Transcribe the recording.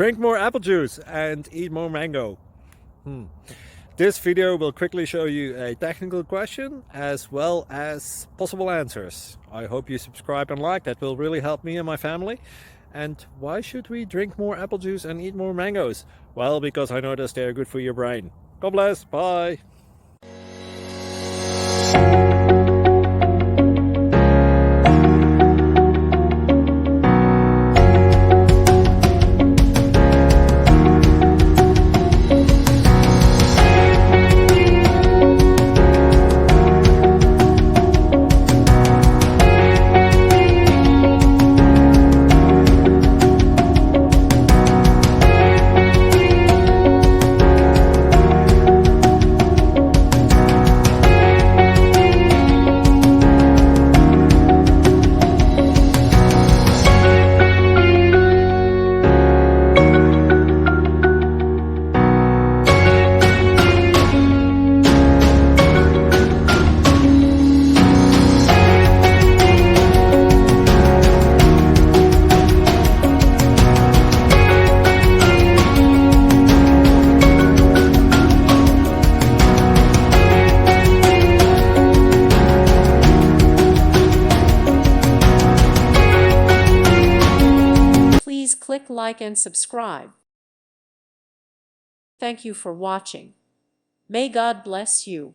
Drink more apple juice and eat more mango. This video will quickly show you a technical question as well as possible answers. I hope you subscribe and like, that will really help me and my family. And why should we drink more apple juice and eat more mangoes? Well, because I noticed they're good for your brain. God bless, bye! Please click like and subscribe. Thank you for watching. May God bless you.